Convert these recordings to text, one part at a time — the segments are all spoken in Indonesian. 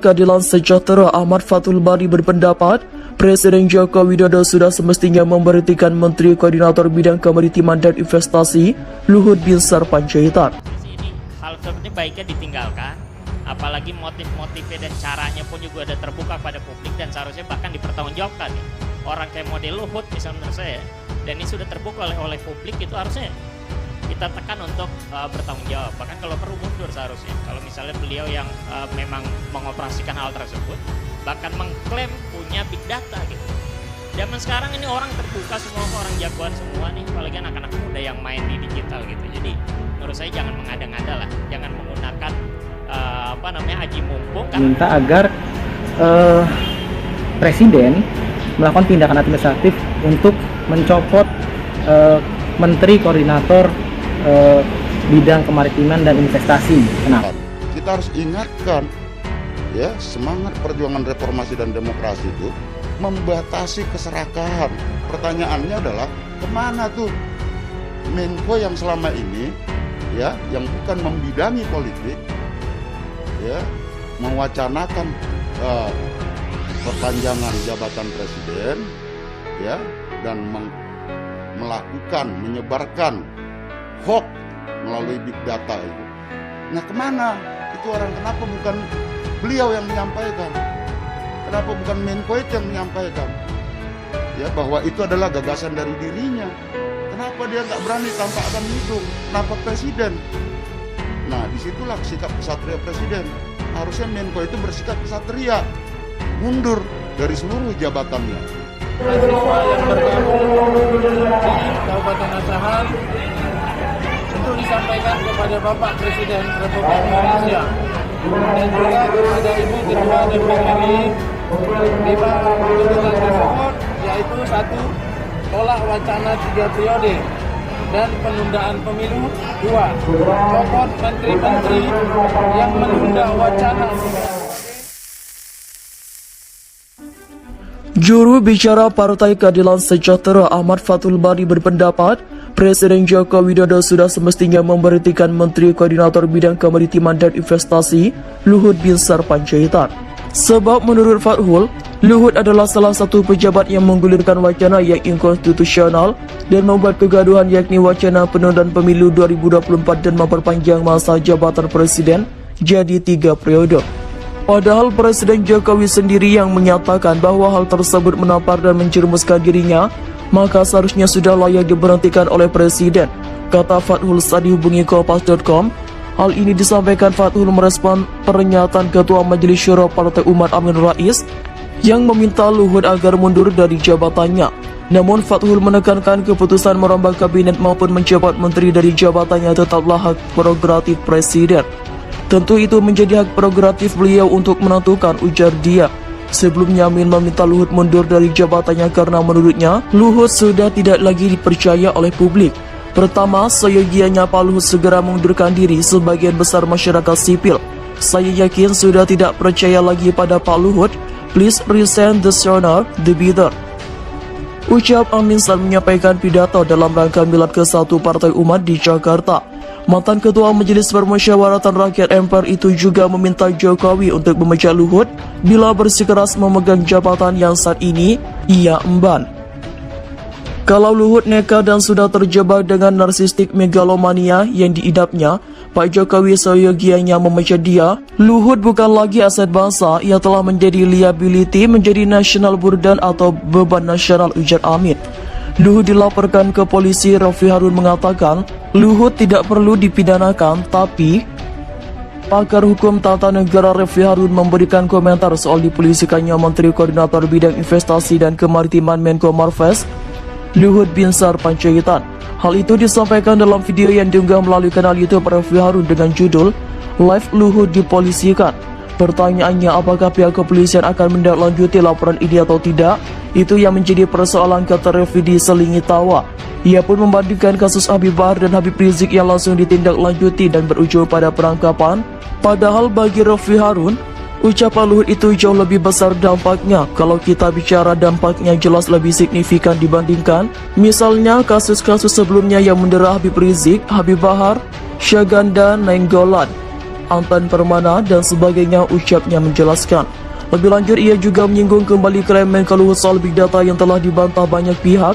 Keadilan Sejahtera Ahmad Fathul Bari berpendapat, Presiden Joko Widodo sudah semestinya memberhentikan Menteri Koordinator Bidang Kemaritiman dan Investasi, Luhut Binsar Panjaitan. Ini hal seperti baiknya ditinggalkan, apalagi motif-motifnya dan caranya pun juga ada terbuka pada publik dan seharusnya bahkan dipertanggungjawabkan. Orang kayak model Luhut misalnya menurut saya, dan ini sudah terbuka oleh publik, itu harusnya kita tekan untuk bertanggung jawab. Bahkan kalau perlu mundur seharusnya. Kalau misalnya beliau yang memang mengoperasikan hal tersebut, bahkan mengklaim punya big data gitu. Zaman sekarang ini orang terbuka semua, orang jagoan semua nih, apalagi anak-anak muda yang main di digital gitu. Jadi menurut saya jangan mengada-ngada lah, jangan menggunakan aji mumpung. Minta agar Presiden melakukan tindakan administratif untuk mencopot Menteri Koordinator Bidang Kemaritiman dan Investasi. Kenapa? Kita harus ingatkan, ya, semangat perjuangan reformasi dan demokrasi itu membatasi keserakahan. Pertanyaannya adalah kemana tuh Menko yang selama ini, ya, yang bukan membidangi politik, ya, mewacanakan perpanjangan jabatan presiden, ya, dan menyebarkan hoax melalui big data itu. Nah, kemana itu orang? Kenapa bukan beliau yang menyampaikan? Kenapa bukan Menko itu yang menyampaikan? Ya, bahwa itu adalah gagasan dari dirinya. Kenapa dia nggak berani tampakkan itu? Kenapa presiden? Nah, disitulah sikap kesatria presiden. Harusnya Menko itu bersikap kesatria, mundur dari seluruh jabatannya. Mahasiswa yang bergabung di Kabupaten Asahan untuk disampaikan kepada Bapak Presiden Republik Indonesia dan juga kepada Ibu Ketua DPR RI 5 tuntutan tersebut, yaitu 1. Tolak wacana 3 periode dan penundaan pemilu. 2. Copot menteri-menteri yang menunda wacana. Juru bicara Partai Keadilan Sejahtera Ahmad Fathul Bari berpendapat, Presiden Joko Widodo sudah semestinya memberhentikan Menteri Koordinator Bidang Kemaritiman dan Investasi, Luhut Binsar Panjaitan. Sebab menurut Fathul, Luhut adalah salah satu pejabat yang menggulirkan wacana yang inkonstitusional dan membuat kegaduhan, yakni wacana penundaan pemilu 2024 dan memperpanjang masa jabatan presiden jadi 3 periode. Padahal Presiden Jokowi sendiri yang menyatakan bahwa hal tersebut menampar dan menjerumuskan dirinya, maka seharusnya sudah layak diberhentikan oleh Presiden, kata Fathul saat dihubungi Kompas.com. Hal ini disampaikan Fathul merespon pernyataan Ketua Majelis Syuro Partai Umat Amin Rais yang meminta Luhut agar mundur dari jabatannya. Namun Fathul menekankan keputusan merombak kabinet maupun mencopot menteri dari jabatannya tetaplah hak prerogatif Presiden. Tentu itu menjadi hak prerogatif beliau untuk menentukan, ujar dia. Sebelumnya Amin meminta Luhut mundur dari jabatannya karena menurutnya Luhut sudah tidak lagi dipercaya oleh publik. Pertama, seyogianya Pak Luhut segera mengundurkan diri. Sebagian besar masyarakat sipil, saya yakin sudah tidak percaya lagi pada Pak Luhut. Please resign the sooner the better. Ucap Amin saat menyampaikan pidato dalam rangka milad ke-1 Partai Umat di Jakarta. Mantan Ketua Majelis Permusyawaratan Rakyat MPR itu juga meminta Jokowi untuk memecat Luhut bila bersikeras memegang jabatan yang saat ini ia emban. Kalau Luhut nekat dan sudah terjebak dengan narsistik megalomania yang diidapnya, Pak Jokowi seyogianya memecat dia. Luhut bukan lagi aset bangsa, ia telah menjadi liability, menjadi national burden atau beban nasional, ujar Amin. Luhut dilaporkan ke polisi. Raffi Harun mengatakan Luhut tidak perlu dipidanakan, tapi pakar hukum tata negara Raffi Harun memberikan komentar soal dipolisikannya Menteri Koordinator Bidang Investasi dan Kemaritiman Menko Marves, Luhut Binsar Panjaitan. Hal itu disampaikan dalam video yang diunggah melalui kanal YouTube Raffi Harun dengan judul Live Luhut Dipolisikan. Pertanyaannya, apakah pihak kepolisian akan menindaklanjuti laporan ini atau tidak? Itu yang menjadi persoalan, kata Raffi diselingi tawa. Ia pun membandingkan kasus Habib Bahar dan Habib Rizik yang langsung ditindaklanjuti dan berujung pada penangkapan. Padahal bagi Raffi Harun, ucapan Luhut itu jauh lebih besar dampaknya. Kalau kita bicara dampaknya, jelas lebih signifikan dibandingkan misalnya kasus-kasus sebelumnya yang mendera Habib Rizik, Habib Bahar, Syaganda Nainggolan, Anton Permana dan sebagainya, ucapnya menjelaskan. Lebih lanjut, ia juga menyinggung kembali klaim Menko Luhut soal Big Data yang telah dibantah banyak pihak.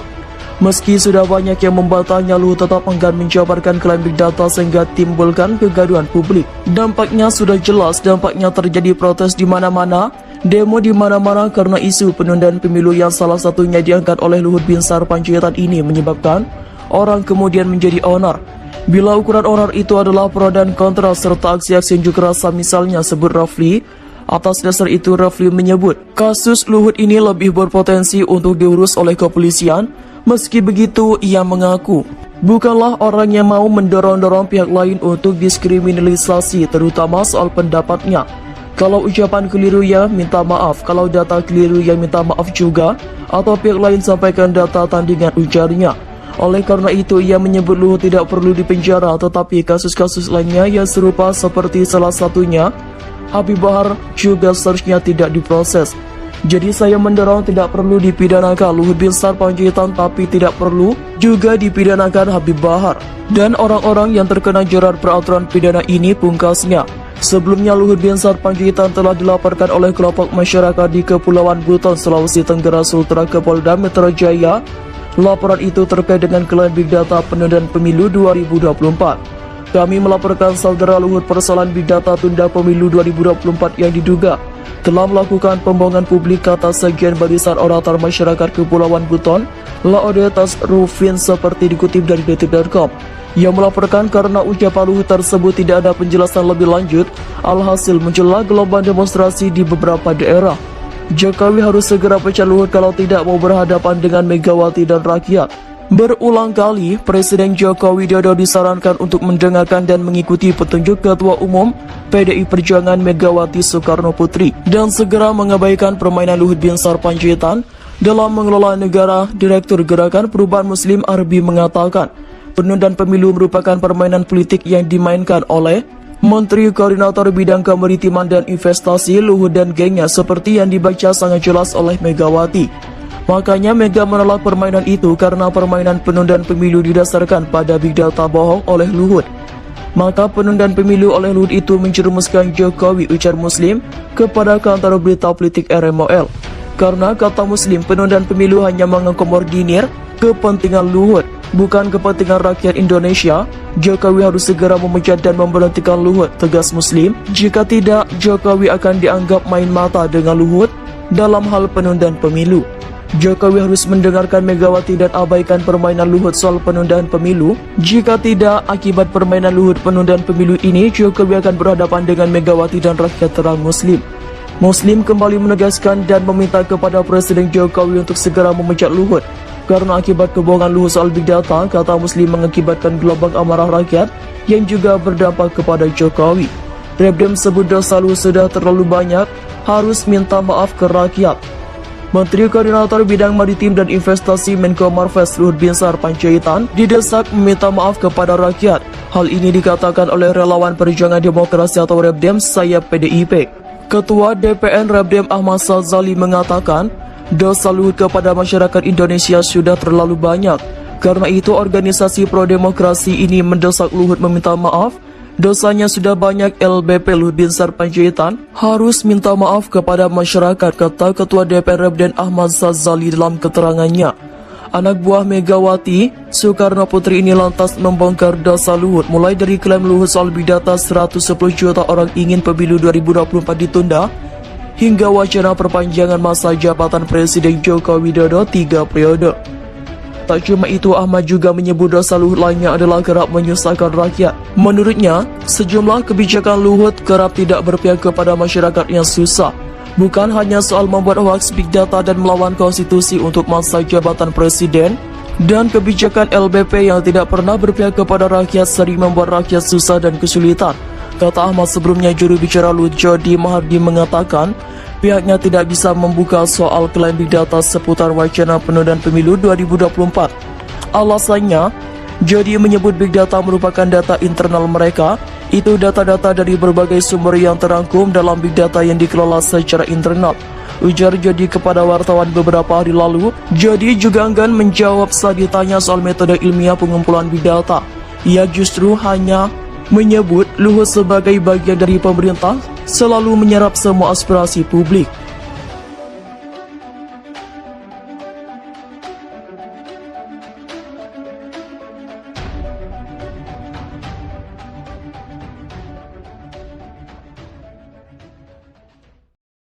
Meski sudah banyak yang membantahnya, Luhut tetap enggan menjabarkan klaim Big Data sehingga timbulkan kegaduhan publik. Dampaknya sudah jelas, dampaknya terjadi protes di mana-mana, demo di mana-mana karena isu penundaan pemilu yang salah satunya diangkat oleh Luhut Binsar Panjaitan ini menyebabkan orang kemudian menjadi onar. Bila ukuran onar itu adalah pro dan kontra serta aksi-aksi unjuk rasa misalnya, sebut Rafli. Atas dasar itu Rafli menyebut kasus Luhut ini lebih berpotensi untuk diurus oleh kepolisian. Meski begitu, ia mengaku bukanlah orang yang mau mendorong-dorong pihak lain untuk diskriminalisasi, terutama soal pendapatnya. Kalau ucapan keliru ya minta maaf, kalau data keliru ya minta maaf juga, atau pihak lain sampaikan data tandingan, ujarnya. Oleh karena itu, ia menyebut Luhut tidak perlu dipenjara, tetapi kasus-kasus lainnya yang serupa seperti salah satunya Habib Bahar juga seharusnya tidak diproses. Jadi saya mendorong tidak perlu dipidanakan Luhut Binsar Panjaitan, tapi tidak perlu juga dipidanakan Habib Bahar dan orang-orang yang terkena jerat peraturan pidana ini, pungkasnya. Sebelumnya Luhut Binsar Panjaitan telah dilaporkan oleh kelompok masyarakat di Kepulauan Buton, Sulawesi Tenggara Sultra ke Polda Metro Jaya. Laporan itu terkait dengan klaim Big Data penundaan pemilu 2024. Kami melaporkan saudara Luhut persoalan Big Data tunda pemilu 2024 yang diduga telah melakukan pembohongan publik, kata sekian barisan orator masyarakat Kepulauan Buton, Laodetas Rufin, seperti dikutip dari detik.com. Ia melaporkan karena ucapan Luhut tersebut tidak ada penjelasan lebih lanjut, alhasil muncullah gelombang demonstrasi di beberapa daerah. Jokowi harus segera pecat Luhut kalau tidak mau berhadapan dengan Megawati dan rakyat. Berulang kali, Presiden Joko Widodo disarankan untuk mendengarkan dan mengikuti petunjuk Ketua Umum PDI Perjuangan Megawati Soekarno Putri dan segera mengabaikan permainan Luhut Binsar Panjaitan dalam mengelola negara. Direktur Gerakan Perubahan Muslim Arbi mengatakan, penundaan pemilu merupakan permainan politik yang dimainkan oleh Menteri Koordinator Bidang Kemaritiman dan Investasi Luhut dan gengnya, seperti yang dibaca sangat jelas oleh Megawati. Makanya Mega menolak permainan itu karena permainan penundaan pemilu didasarkan pada Big Data bohong oleh Luhut. Maka penundaan pemilu oleh Luhut itu menjerumuskan Jokowi, ujar Muslim kepada kantor berita politik RMOL. Karena kata Muslim, penundaan pemilu hanya mengakomodir kepentingan Luhut, bukan kepentingan rakyat Indonesia. Jokowi harus segera memecat dan memberhentikan Luhut, tegas Muslim. Jika tidak, Jokowi akan dianggap main mata dengan Luhut dalam hal penundaan pemilu. Jokowi harus mendengarkan Megawati dan abaikan permainan Luhut soal penundaan pemilu. Jika tidak, akibat permainan Luhut penundaan pemilu ini, Jokowi akan berhadapan dengan Megawati dan rakyat, terang Muslim. Muslim kembali menegaskan dan meminta kepada Presiden Jokowi untuk segera memecat Luhut. Karena akibat kebohongan Luhut soal Big Data, kata Muslim, mengakibatkan gelombang amarah rakyat yang juga berdampak kepada Jokowi. Repdem sebut dosa Luhut sudah terlalu banyak, harus minta maaf ke rakyat. Menteri Koordinator Bidang Maritim dan Investasi Menko Marves Luhut Binsar Panjaitan didesak meminta maaf kepada rakyat. Hal ini dikatakan oleh relawan Perjuangan Demokrasi atau Repdem sayap PDIP. Ketua DPN Repdem Ahmad Sazali mengatakan, dosa Luhut kepada masyarakat Indonesia sudah terlalu banyak. Karena itu organisasi pro-demokrasi ini mendesak Luhut meminta maaf. Dosanya sudah banyak, LBP Luhut Binsar Panjaitan harus minta maaf kepada masyarakat, kata Ketua DPR Repdem Ahmad Sazali dalam keterangannya. Anak buah Megawati Soekarno Putri ini lantas membongkar dosa Luhut, mulai dari klaim Luhut soal Big Data 110 juta orang ingin pemilu 2024 ditunda, hingga wacana perpanjangan masa jabatan Presiden Joko Widodo 3 periode. Tak cuma itu, Ahmad juga menyebut dosa Luhut lainnya adalah kerap menyusahkan rakyat. Menurutnya, sejumlah kebijakan Luhut kerap tidak berpihak kepada masyarakat yang susah. Bukan hanya soal membuat hoaks Big Data dan melawan konstitusi untuk masa jabatan presiden, dan kebijakan LBP yang tidak pernah berpihak kepada rakyat sering membuat rakyat susah dan kesulitan. Kata Ahmad. Sebelumnya, juru bicara Luhut Jody Mahardi mengatakan pihaknya tidak bisa membuka soal klaim Big Data seputar wacana penundaan pemilu 2024. Alasannya, Jody menyebut Big Data merupakan data internal mereka. Itu data-data dari berbagai sumber yang terangkum dalam Big Data yang dikelola secara internal, ujar Jody kepada wartawan beberapa hari lalu. Jody juga enggan menjawab saat ditanya soal metode ilmiah pengumpulan Big Data. Ia justru hanya menyebut Luhut sebagai bagian dari pemerintah selalu menyerap semua aspirasi publik.